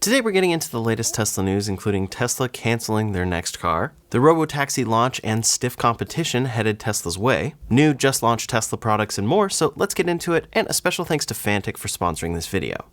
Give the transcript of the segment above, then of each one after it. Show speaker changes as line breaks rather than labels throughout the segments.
Today we're getting into the latest Tesla news, including Tesla canceling their next car, the Robotaxi launch and stiff competition headed Tesla's way, new just launched Tesla products and more, so let's get into it, and a special thanks to Fanttik for sponsoring this video.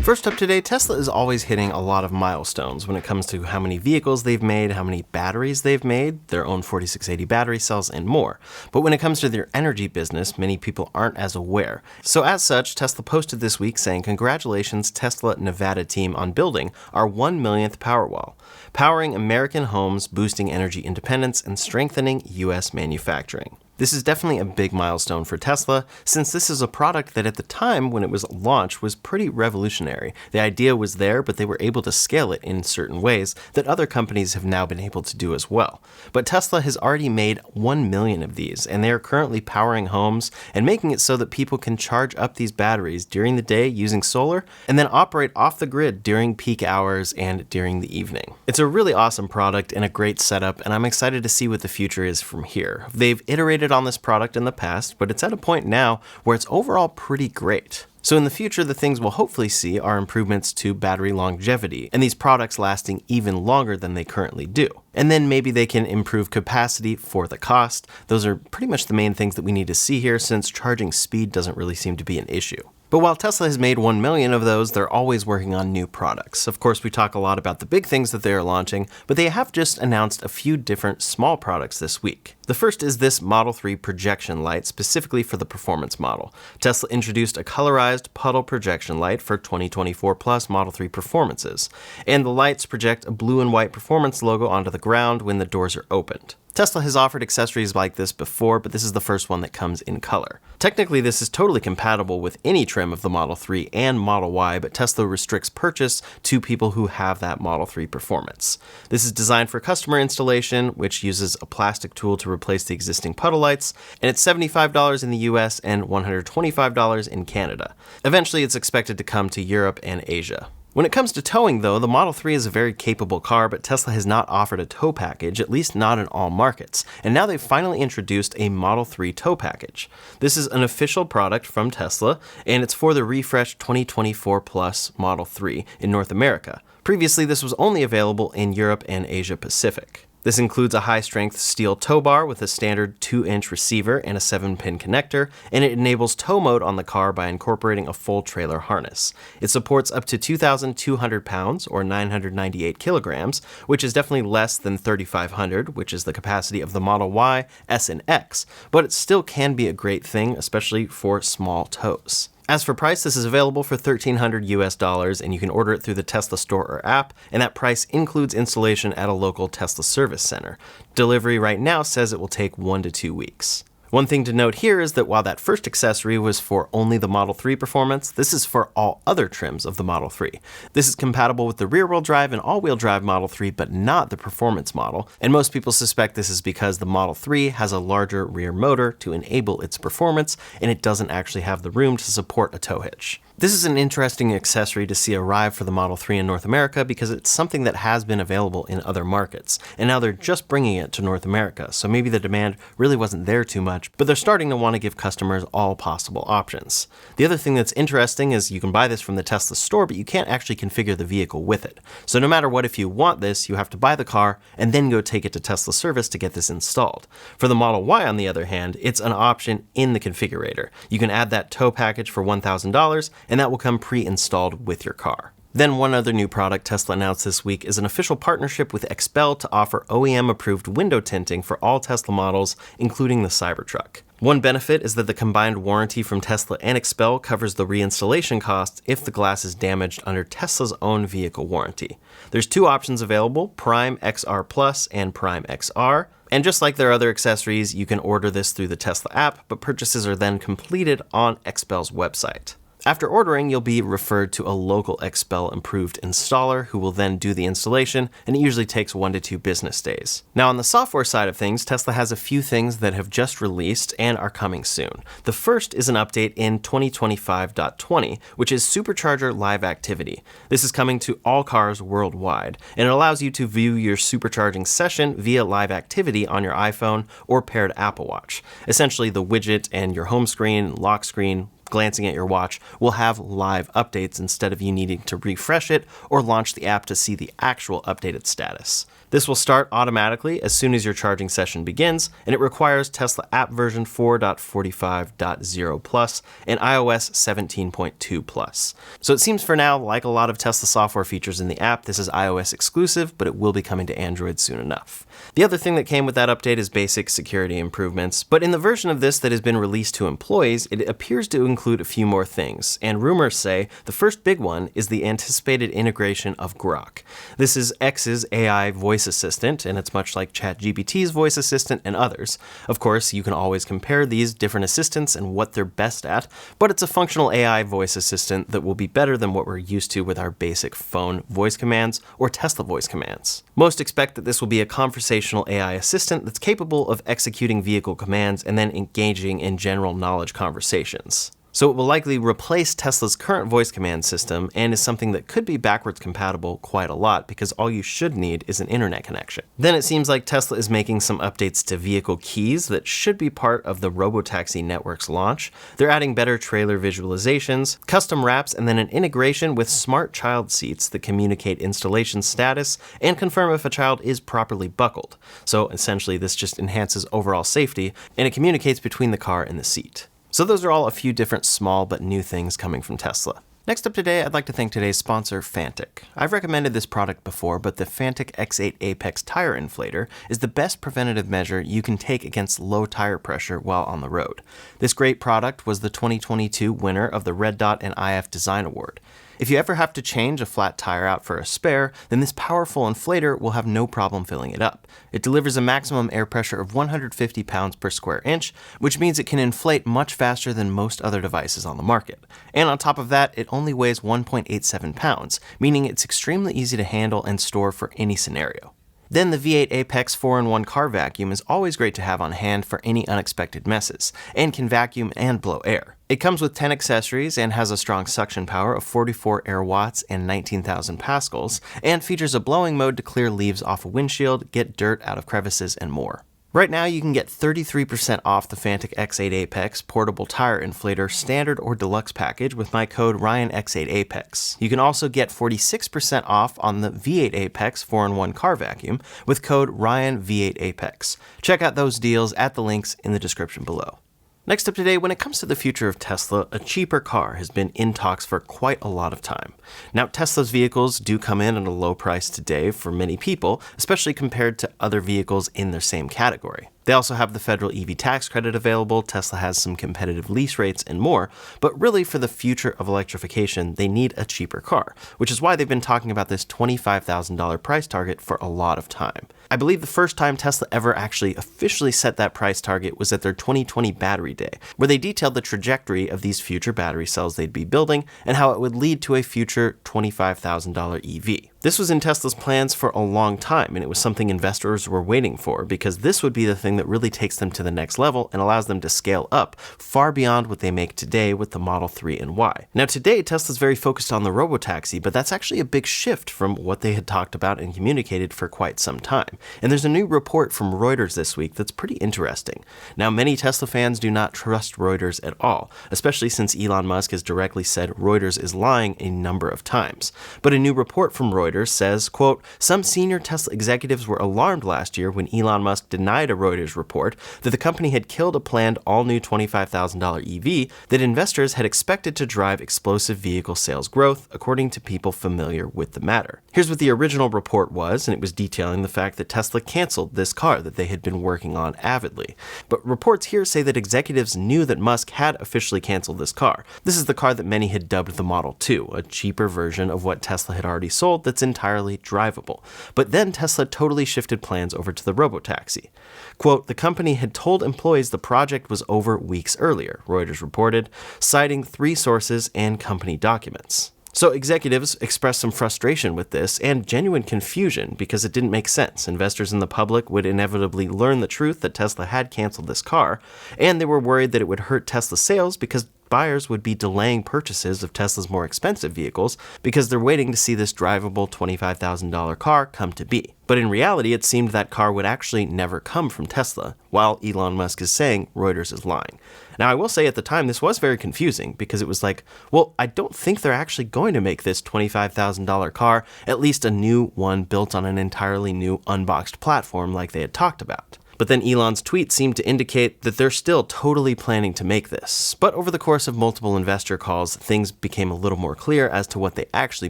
First up today, Tesla is always hitting a lot of milestones when it comes to how many vehicles they've made, how many batteries they've made, their own 4680 battery cells, and more. But when it comes to their energy business, many people aren't as aware. So as such, Tesla posted this week saying, "Congratulations Tesla Nevada team on building our 1 millionth Powerwall, powering American homes, boosting energy independence, and strengthening US manufacturing." This is definitely a big milestone for Tesla, since this is a product that at the time when it was launched was pretty revolutionary. The idea was there, but they were able to scale it in certain ways that other companies have now been able to do as well. But Tesla has already made 1 million of these, and they are currently powering homes and making it so that people can charge up these batteries during the day using solar, and then operate off the grid during peak hours and during the evening. It's a really awesome product and a great setup, and I'm excited to see what the future is from here. They've iterated on this product in the past, but it's at a point now where it's overall pretty great. So in the future, the things we'll hopefully see are improvements to battery longevity, and these products lasting even longer than they currently do. And then maybe they can improve capacity for the cost. Those are pretty much the main things that we need to see here, since charging speed doesn't really seem to be an issue. But while Tesla has made 1 million of those, they're always working on new products. Of course, we talk a lot about the big things that they are launching, but they have just announced a few different small products this week. The first is this Model 3 projection light, specifically for the performance model. Tesla introduced a colorized puddle projection light for 2024 Plus Model 3 performances, and the lights project a blue and white performance logo onto the ground when the doors are opened. Tesla has offered accessories like this before, but this is the first one that comes in color. Technically, this is totally compatible with any trim of the Model 3 and Model Y, but Tesla restricts purchase to people who have that Model 3 performance. This is designed for customer installation, which uses a plastic tool to replace the existing puddle lights, and it's $75 in the US and $125 in Canada. Eventually, it's expected to come to Europe and Asia. When it comes to towing though, the Model 3 is a very capable car, but Tesla has not offered a tow package, at least not in all markets, and now they've finally introduced a Model 3 tow package. This is an official product from Tesla, and it's for the refreshed 2024 Plus Model 3 in North America. Previously, this was only available in Europe and Asia Pacific. This includes a high-strength steel tow bar with a standard 2-inch receiver and a 7-pin connector, and it enables tow mode on the car by incorporating a full trailer harness. It supports up to 2,200 pounds, or 998 kilograms, which is definitely less than 3,500, which is the capacity of the Model Y, S, and X, but it still can be a great thing, especially for small tows. As for price, this is available for $1,300 US, and you can order it through the Tesla store or app, and that price includes installation at a local Tesla service center. Delivery right now says it will take 1 to 2 weeks. One thing to note here is that while that first accessory was for only the Model 3 performance, this is for all other trims of the Model 3. This is compatible with the rear-wheel drive and all-wheel drive Model 3, but not the performance model, and most people suspect this is because the Model 3 has a larger rear motor to enable its performance, and it doesn't actually have the room to support a tow hitch. This is an interesting accessory to see arrive for the Model 3 in North America because it's something that has been available in other markets, and now they're just bringing it to North America, so maybe the demand really wasn't there too much, but they're starting to want to give customers all possible options. The other thing that's interesting is you can buy this from the Tesla store, but you can't actually configure the vehicle with it. So no matter what, if you want this, you have to buy the car and then go take it to Tesla service to get this installed. For the Model Y, on the other hand, it's an option in the configurator. You can add that tow package for $1,000, and that will come pre-installed with your car. Then one other new product Tesla announced this week is an official partnership with XPEL to offer OEM-approved window tinting for all Tesla models, including the Cybertruck. One benefit is that the combined warranty from Tesla and XPEL covers the reinstallation costs if the glass is damaged under Tesla's own vehicle warranty. There's 2 options available, Prime XR Plus and Prime XR. And just like their other accessories, you can order this through the Tesla app, but purchases are then completed on XPEL's website. After ordering, you'll be referred to a local XPEL approved installer who will then do the installation, and it usually takes 1 to 2 business days. Now on the software side of things, Tesla has a few things that have just released and are coming soon. The first is an update in 2025.20, which is Supercharger Live Activity. This is coming to all cars worldwide, and it allows you to view your supercharging session via live activity on your iPhone or paired Apple Watch. Essentially, the widget and your home screen, lock screen, glancing at your watch will have live updates instead of you needing to refresh it or launch the app to see the actual updated status. This will start automatically as soon as your charging session begins, and it requires Tesla app version 4.45.0 Plus and iOS 17.2 Plus. So it seems for now, like a lot of Tesla software features in the app, this is iOS exclusive, but it will be coming to Android soon enough. The other thing that came with that update is basic security improvements, but in the version of this that has been released to employees, it appears to include a few more things, and rumors say the first big one is the anticipated integration of Grok. This is X's AI voice assistant, and it's much like ChatGPT's voice assistant and others. Of course, you can always compare these different assistants and what they're best at, but it's a functional AI voice assistant that will be better than what we're used to with our basic phone voice commands or Tesla voice commands. Most expect that this will be a conversational AI assistant that's capable of executing vehicle commands and then engaging in general knowledge conversations. So it will likely replace Tesla's current voice command system and is something that could be backwards compatible quite a lot because all you should need is an internet connection. Then it seems like Tesla is making some updates to vehicle keys that should be part of the Robotaxi network's launch. They're adding better trailer visualizations, custom wraps, and then an integration with smart child seats that communicate installation status and confirm if a child is properly buckled. So essentially this just enhances overall safety and it communicates between the car and the seat. So those are all a few different small but new things coming from Tesla. Next up today, I'd like to thank today's sponsor, Fanttik. I've recommended this product before, but the Fanttik X8 Apex tire inflator is the best preventative measure you can take against low tire pressure while on the road. This great product was the 2022 winner of the Red Dot and IF Design Award. If you ever have to change a flat tire out for a spare, then this powerful inflator will have no problem filling it up. It delivers a maximum air pressure of 150 pounds per square inch, which means it can inflate much faster than most other devices on the market. And on top of that, it only weighs 1.87 pounds, meaning it's extremely easy to handle and store for any scenario. Then the V8 Apex 4-in-1 car vacuum is always great to have on hand for any unexpected messes, and can vacuum and blow air. It comes with 10 accessories and has a strong suction power of 44 air watts and 19,000 pascals, and features a blowing mode to clear leaves off a windshield, get dirt out of crevices, and more. Right now, you can get 33% off the Fanttik X8 Apex portable tire inflator standard or deluxe package with my code RyanX8Apex. You can also get 46% off on the V8 Apex 4-in-1 car vacuum with code RyanV8Apex. Check out those deals at the links in the description below. Next up today, when it comes to the future of Tesla, a cheaper car has been in talks for quite a lot of time. Now, Tesla's vehicles do come in at a low price today for many people, especially compared to other vehicles in their same category. They also have the federal EV tax credit available, Tesla has some competitive lease rates and more, but really for the future of electrification, they need a cheaper car, which is why they've been talking about this $25,000 price target for a lot of time. I believe the first time Tesla ever actually officially set that price target was at their 2020 Battery Day, where they detailed the trajectory of these future battery cells they'd be building and how it would lead to a future $25,000 EV. This was in Tesla's plans for a long time, and it was something investors were waiting for, because this would be the thing that really takes them to the next level and allows them to scale up far beyond what they make today with the Model 3 and Y. Now today, Tesla's very focused on the Robotaxi, but that's actually a big shift from what they had talked about and communicated for quite some time. And there's a new report from Reuters this week that's pretty interesting. Now, many Tesla fans do not trust Reuters at all, especially since Elon Musk has directly said Reuters is lying a number of times. But a new report from Reuters says, quote, some senior Tesla executives were alarmed last year when Elon Musk denied a Reuters report that the company had killed a planned all-new $25,000 EV that investors had expected to drive explosive vehicle sales growth, according to people familiar with the matter. Here's what the original report was, and it was detailing the fact that Tesla canceled this car that they had been working on avidly. But reports here say that executives knew that Musk had officially canceled this car. This is the car that many had dubbed the Model 2, a cheaper version of what Tesla had already sold that's entirely drivable. But then Tesla totally shifted plans over to the Robotaxi. Quote, the company had told employees the project was over weeks earlier, Reuters reported, citing 3 sources and company documents. So executives expressed some frustration with this and genuine confusion because it didn't make sense. Investors and the public would inevitably learn the truth that Tesla had canceled this car, and they were worried that it would hurt Tesla sales because buyers would be delaying purchases of Tesla's more expensive vehicles because they're waiting to see this drivable $25,000 car come to be. But in reality, it seemed that car would actually never come from Tesla, while Elon Musk is saying Reuters is lying. Now, I will say at the time, this was very confusing because it was like, well, I don't think they're actually going to make this $25,000 car, at least a new one built on an entirely new unboxed platform like they had talked about. But then Elon's tweet seemed to indicate that they're still totally planning to make this. But over the course of multiple investor calls, things became a little more clear as to what they actually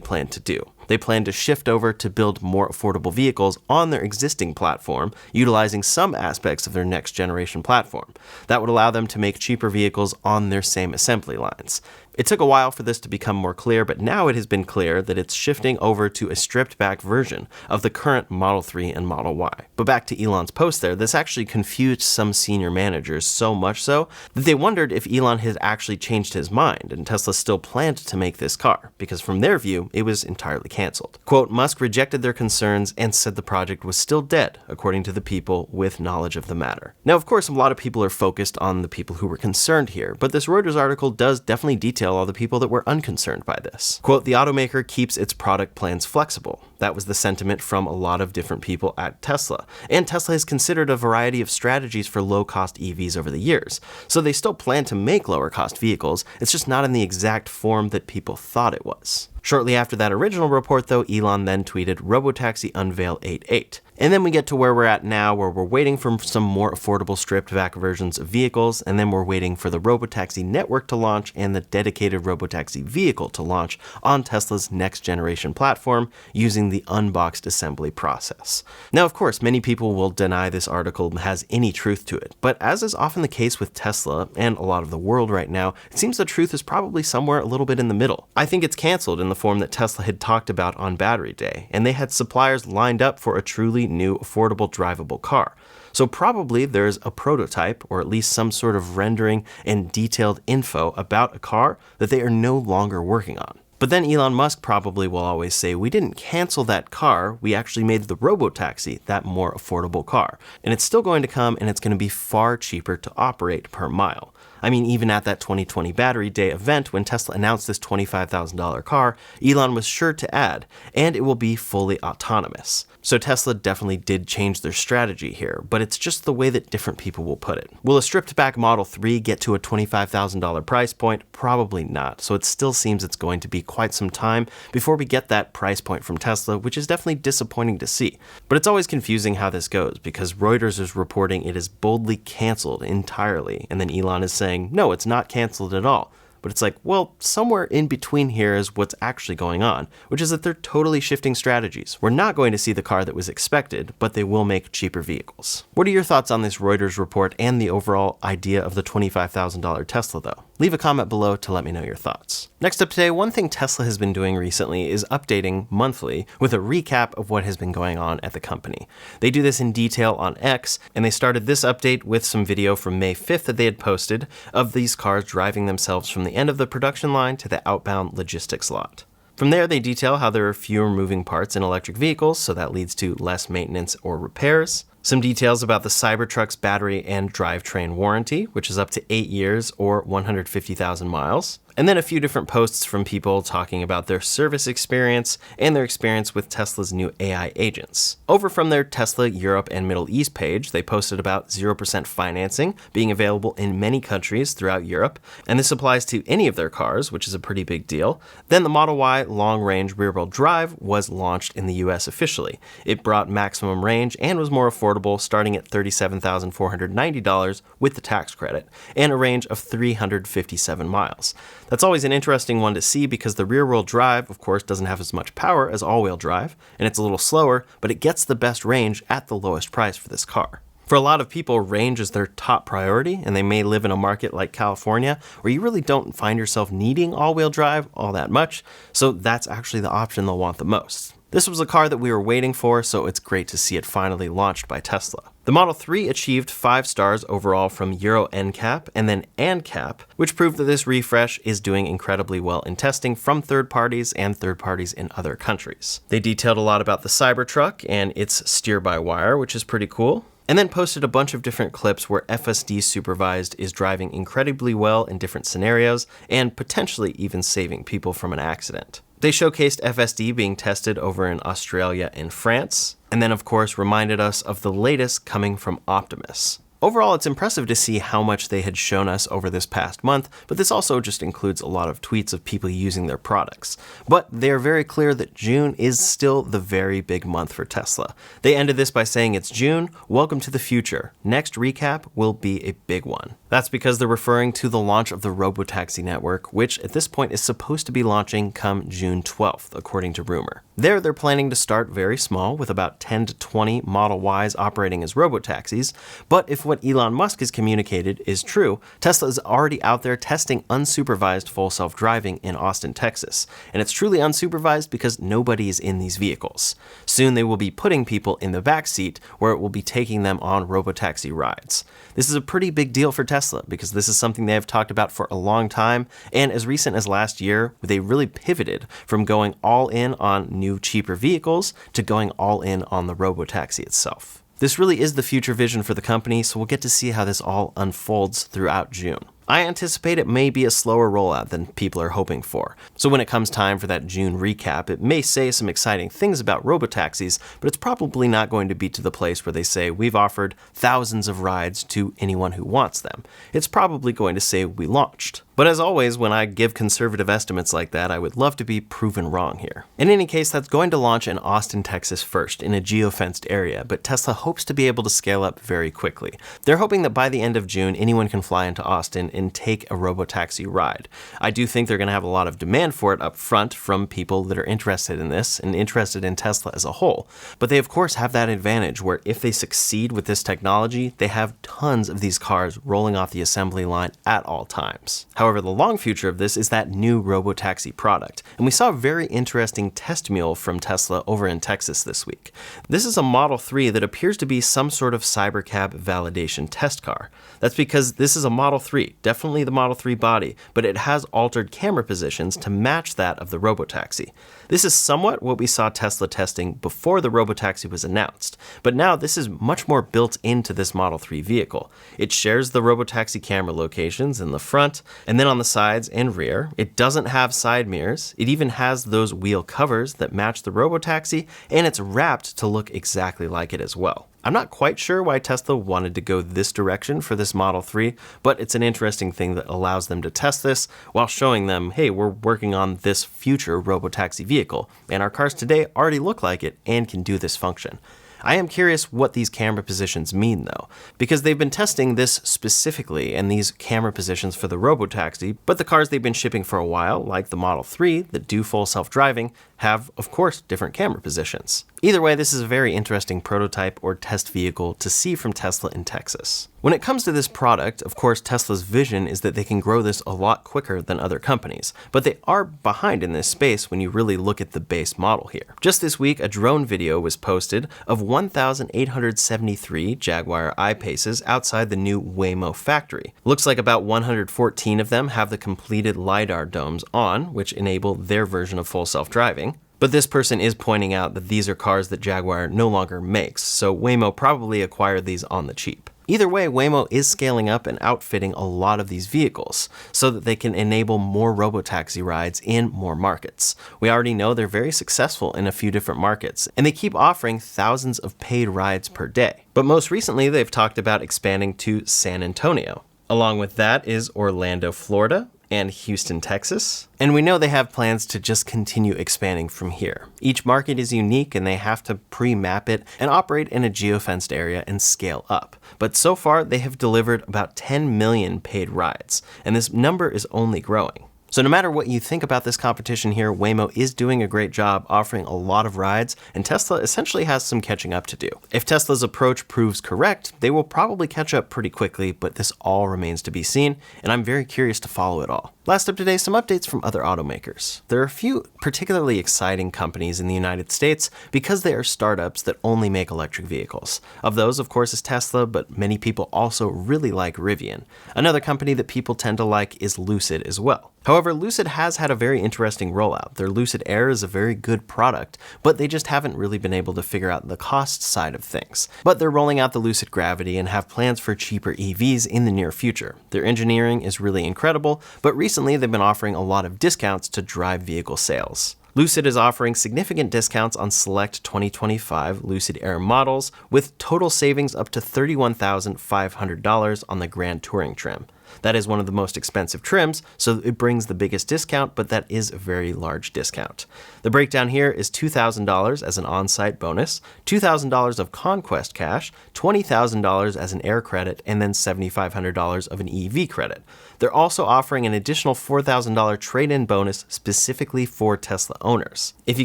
plan to do. They plan to shift over to build more affordable vehicles on their existing platform, utilizing some aspects of their next generation platform. That would allow them to make cheaper vehicles on their same assembly lines. It took a while for this to become more clear, but now it has been clear that it's shifting over to a stripped-back version of the current Model 3 and Model Y. But back to Elon's post there, this actually confused some senior managers so much so that they wondered if Elon had actually changed his mind and Tesla still planned to make this car, because from their view, it was entirely canceled. Quote, Musk rejected their concerns and said the project was still dead, according to the people with knowledge of the matter. Now, of course, a lot of people are focused on the people who were concerned here, but this Reuters article does definitely detail all the people that were unconcerned by this. Quote, the automaker keeps its product plans flexible. That was the sentiment from a lot of different people at Tesla. And Tesla has considered a variety of strategies for low-cost EVs over the years. So they still plan to make lower-cost vehicles, it's just not in the exact form that people thought it was. Shortly after that original report, though, Elon then tweeted, Robotaxi unveil 8.8. And then we get to where we're at now, where we're waiting for some more affordable stripped-back versions of vehicles, and then we're waiting for the Robotaxi network to launch and the dedicated Robotaxi vehicle to launch on Tesla's next-generation platform using the unboxed assembly process. Now, of course, many people will deny this article has any truth to it, but as is often the case with Tesla and a lot of the world right now, it seems the truth is probably somewhere a little bit in the middle. I think it's canceled in the form that Tesla had talked about on Battery Day, and they had suppliers lined up for a truly new affordable drivable car. So probably there's a prototype or at least some sort of rendering and detailed info about a car that they are no longer working on. But then Elon Musk probably will always say, we didn't cancel that car, we actually made the Robotaxi that more affordable car. And it's still going to come and it's going to be far cheaper to operate per mile. I mean, even at that 2020 Battery Day event, when Tesla announced this $25,000 car, Elon was sure to add, and it will be fully autonomous. So Tesla definitely did change their strategy here, but it's just the way that different people will put it. Will a stripped-back Model 3 get to a $25,000 price point? Probably not, so it still seems it's going to be quite some time before we get that price point from Tesla, which is definitely disappointing to see. But it's always confusing how this goes, because Reuters is reporting it is boldly canceled entirely, and then Elon is saying, no, it's not canceled at all. But it's like, well, somewhere in between here is what's actually going on, which is that they're totally shifting strategies. We're not going to see the car that was expected, but they will make cheaper vehicles. What are your thoughts on this Reuters report and the overall idea of the $25,000 Tesla, though? Leave a comment below to let me know your thoughts. Next up today, one thing Tesla has been doing recently is updating monthly with a recap of what has been going on at the company. They do this in detail on X, and they started this update with some video from May 5th that they had posted of these cars driving themselves from the end of the production line to the outbound logistics lot. From there, they detail how there are fewer moving parts in electric vehicles, so that leads to less maintenance or repairs. Some details about the Cybertruck's battery and drivetrain warranty, which is up to 8 years or 150,000 miles. And then a few different posts from people talking about their service experience and their experience with Tesla's new AI agents. Over from their Tesla Europe and Middle East page, they posted about 0% financing being available in many countries throughout Europe, and this applies to any of their cars, which is a pretty big deal. Then the Model Y long-range rear-wheel drive was launched in the US officially. It brought maximum range and was more affordable, starting at $37,490 with the tax credit, and a range of 357 miles. That's always an interesting one to see because the rear-wheel drive, of course, doesn't have as much power as all-wheel drive, and it's a little slower, but it gets the best range at the lowest price for this car. For a lot of people, range is their top priority, and they may live in a market like California where you really don't find yourself needing all-wheel drive all that much, so that's actually the option they'll want the most. This was a car that we were waiting for, so it's great to see it finally launched by Tesla. The Model 3 achieved 5 stars overall from Euro NCAP and then ANCAP, which proved that this refresh is doing incredibly well in testing from third parties and third parties in other countries. They detailed a lot about the Cybertruck and its steer-by-wire, which is pretty cool. and then posted a bunch of different clips where FSD supervised is driving incredibly well in different scenarios and potentially even saving people from an accident. They showcased FSD being tested over in Australia and France, and then of course reminded us of the latest coming from Optimus. Overall, it's impressive to see how much they had shown us over this past month, but this also just includes a lot of tweets of people using their products. But they are very clear that June is still the very big month for Tesla. They ended this by saying, "It's June, welcome to the future. Next recap will be a big one." That's because they're referring to the launch of the Robotaxi network, which at this point is supposed to be launching come June 12th, according to rumor. They're planning to start very small with about 10 to 20 Model Ys operating as robotaxis, but if what Elon Musk has communicated is true, Tesla is already out there testing unsupervised full self-driving in Austin, Texas. And it's truly unsupervised because nobody is in these vehicles. Soon they will be putting people in the back seat where it will be taking them on robotaxi rides. This is a pretty big deal for Tesla because this is something they have talked about for a long time, and as recent as last year, they really pivoted from going all in on new, cheaper vehicles to going all in on the robotaxi itself. This really is the future vision for the company, so we'll get to see how this all unfolds throughout June. I anticipate it may be a slower rollout than people are hoping for. So when it comes time for that June recap, it may say some exciting things about robotaxis, but it's probably not going to be to the place where they say we've offered thousands of rides to anyone who wants them. It's probably going to say we launched. But as always, when I give conservative estimates like that, I would love to be proven wrong here. In any case, that's going to launch in Austin, Texas first, in a geofenced area, but Tesla hopes to be able to scale up very quickly. They're hoping that by the end of June, anyone can fly into Austin and take a robotaxi ride. I do think they're going to have a lot of demand for it up front from people that are interested in this and interested in Tesla as a whole. But they of course have that advantage where if they succeed with this technology, they have tons of these cars rolling off the assembly line at all times. However, the long future of this is that new robotaxi product, and we saw a very interesting test mule from Tesla over in Texas this week. This is a Model 3 that appears to be some sort of cybercab validation test car. That's because this is a Model 3, definitely the Model 3 body, but it has altered camera positions to match that of the robotaxi. This is somewhat what we saw Tesla testing before the robotaxi was announced, but now this is much more built into this Model 3 vehicle. It shares the robotaxi camera locations in the front, and then on the sides and rear. It doesn't have side mirrors. It even has those wheel covers that match the robotaxi, and it's wrapped to look exactly like it as well. I'm not quite sure why Tesla wanted to go this direction for this Model 3, but it's an interesting thing that allows them to test this while showing them, hey, we're working on this future robotaxi vehicle, and our cars today already look like it and can do this function. I am curious what these camera positions mean though, because they've been testing this specifically and these camera positions for the robotaxi, but the cars they've been shipping for a while, like the Model 3 that do full self-driving, have, of course, different camera positions. Either way, this is a very interesting prototype or test vehicle to see from Tesla in Texas. When it comes to this product, of course, Tesla's vision is that they can grow this a lot quicker than other companies, but they are behind in this space when you really look at the base model here. Just this week, a drone video was posted of 1,873 Jaguar I-Paces outside the new Waymo factory. Looks like about 114 of them have the completed LiDAR domes on, which enable their version of full self-driving. But this person is pointing out that these are cars that Jaguar no longer makes, so Waymo probably acquired these on the cheap. Either way, Waymo is scaling up and outfitting a lot of these vehicles so that they can enable more robotaxi rides in more markets. We already know they're very successful in a few different markets, and they keep offering thousands of paid rides per day. But most recently, they've talked about expanding to San Antonio. Along with that is Orlando, Florida, and Houston, Texas. And we know they have plans to just continue expanding from here. Each market is unique and they have to pre-map it and operate in a geofenced area and scale up. But so far, they have delivered about 10 million paid rides, and this number is only growing. So no matter what you think about this competition here, Waymo is doing a great job offering a lot of rides, and Tesla essentially has some catching up to do. If Tesla's approach proves correct, they will probably catch up pretty quickly, but this all remains to be seen, and I'm very curious to follow it all. Last up today, some updates from other automakers. There are a few particularly exciting companies in the United States because they are startups that only make electric vehicles. Of those, of course, is Tesla, but many people also really like Rivian. Another company that people tend to like is Lucid as well. However, Lucid has had a very interesting rollout. Their Lucid Air is a very good product, but they just haven't really been able to figure out the cost side of things. But they're rolling out the Lucid Gravity and have plans for cheaper EVs in the near future. Their engineering is really incredible, but recently they've been offering a lot of discounts to drive vehicle sales. Lucid is offering significant discounts on select 2025 Lucid Air models, with total savings up to $31,500 on the Grand Touring trim. That is one of the most expensive trims, so it brings the biggest discount, but that is a very large discount. The breakdown here is $2,000 as an on-site bonus, $2,000 of conquest cash, $20,000 as an air credit, and then $7,500 of an EV credit. They're also offering an additional $4,000 trade-in bonus specifically for Tesla owners. If you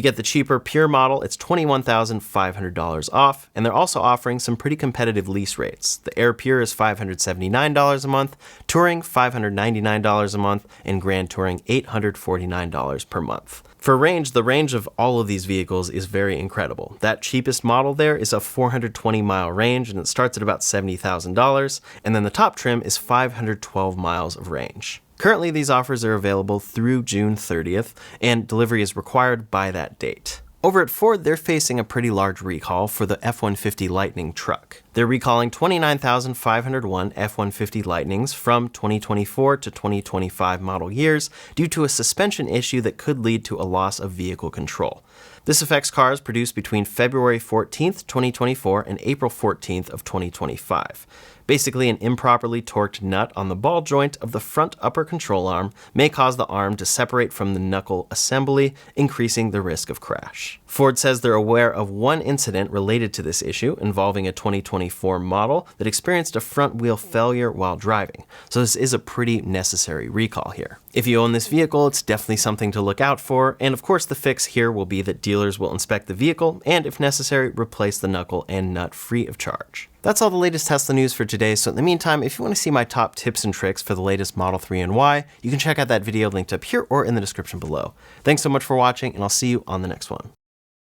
get the cheaper Pure model, it's $21,500 off, and they're also offering some pretty competitive lease rates. The Air Pure is $579 a month, Touring $599 a month, and Grand Touring $849 per month. For range, the range of all of these vehicles is very incredible. That cheapest model there is a 420-mile range, and it starts at about $70,000, and then the top trim is 512 miles of range. Currently, these offers are available through June 30th, and delivery is required by that date. Over at Ford, they're facing a pretty large recall for the F-150 Lightning truck. They're recalling 29,501 F-150 Lightnings from 2024 to 2025 model years due to a suspension issue that could lead to a loss of vehicle control. This affects cars produced between February 14th, 2024 and April 14th of 2025. Basically, an improperly torqued nut on the ball joint of the front upper control arm may cause the arm to separate from the knuckle assembly, increasing the risk of crash. Ford says they're aware of one incident related to this issue involving a 2024 model that experienced a front wheel failure while driving, so this is a pretty necessary recall here. If you own this vehicle, it's definitely something to look out for, and of course the fix here will be that dealers will inspect the vehicle and, if necessary, replace the knuckle and nut free of charge. That's all the latest Tesla news for today, so in the meantime, if you want to see my top tips and tricks for the latest Model 3 and Y, you can check out that video linked up here or in the description below. Thanks so much for watching, and I'll see you on the next one.